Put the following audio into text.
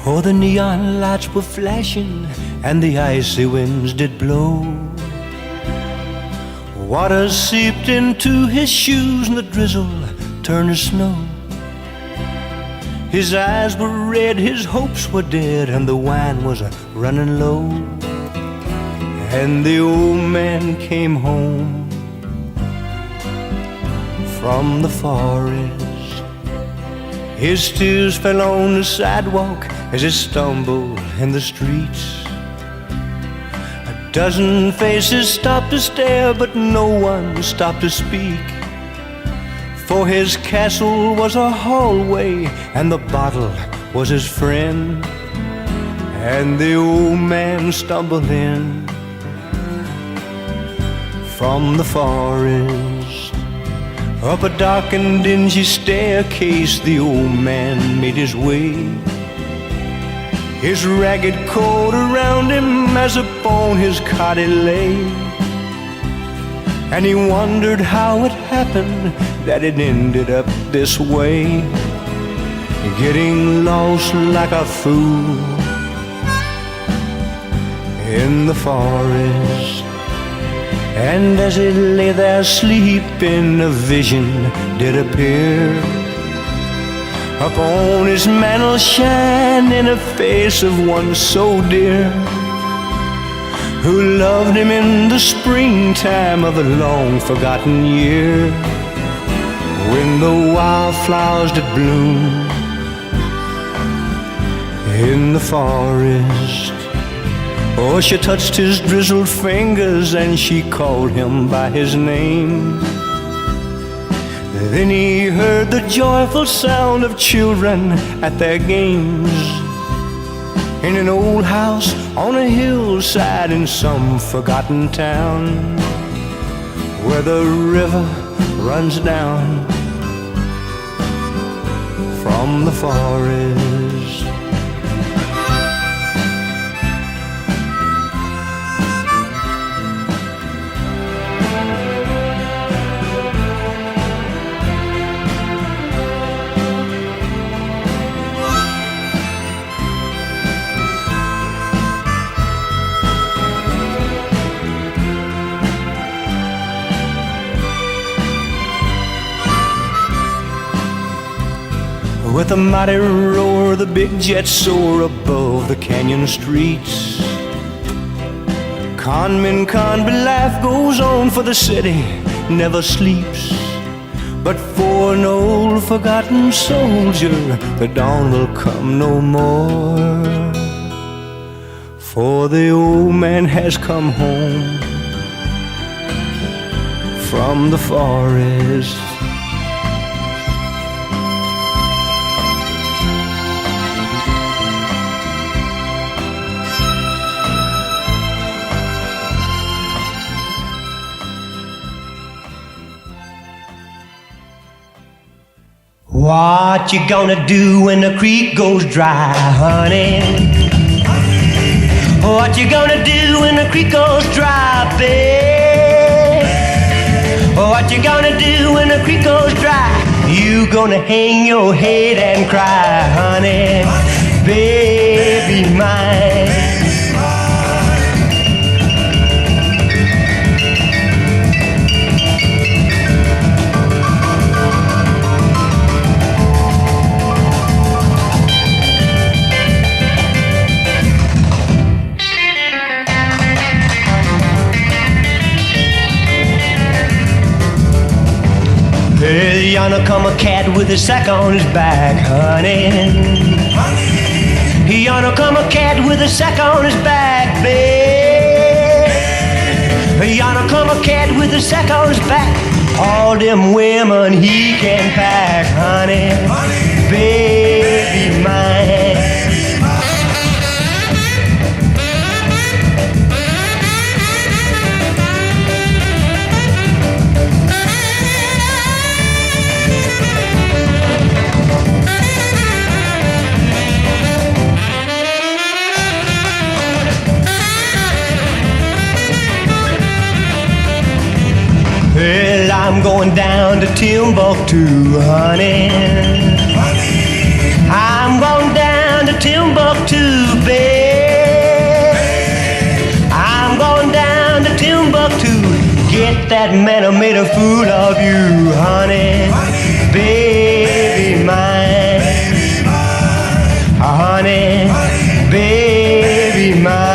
Oh, the neon lights were flashing and the icy winds did blow. Water seeped into his shoes and the drizzle turned to snow. His eyes were red, his hopes were dead, and the wine was running low. And the old man came home from the forest. His tears fell on the sidewalk as he stumbled in the streets. A dozen faces stopped to stare, but no one stopped to speak. For his castle was a hallway, and the bottle was his friend. And the old man stumbled in from the forest. Up a dark and dingy staircase the old man made his way. His ragged coat around him as upon his cot he lay. And he wondered how it happened that it ended up this way, getting lost like a fool in the forest. And as he lay there sleeping, a vision did appear. Upon his mantle shining a face of one so dear, who loved him in the springtime of a long-forgotten year, when the wildflowers did bloom in the forest. Oh, she touched his drizzled fingers and she called him by his name. Then he heard the joyful sound of children at their games, in an old house on a hillside in some forgotten town, where the river runs down from the forest. With a mighty roar, the big jets soar above the canyon streets. Con men con, but life goes on, for the city never sleeps. But for an old forgotten soldier, the dawn will come no more. For the old man has come home from the forest. What you gonna do when the creek goes dry, honey? What you gonna do when the creek goes dry, babe? What you gonna do when the creek goes dry? You gonna hang your head and cry, honey, baby mine. Well, yonder come a cat with a sack on his back, honey. Yonder come a cat with a sack on his back, babe. Yonder come a cat with a sack on his back. All them women he can pack, honey, baby mine. Well, I'm going down to Timbuktu, honey. I'm going down to Timbuktu. that man who made a fool of you, honey, baby mine, honey, baby mine.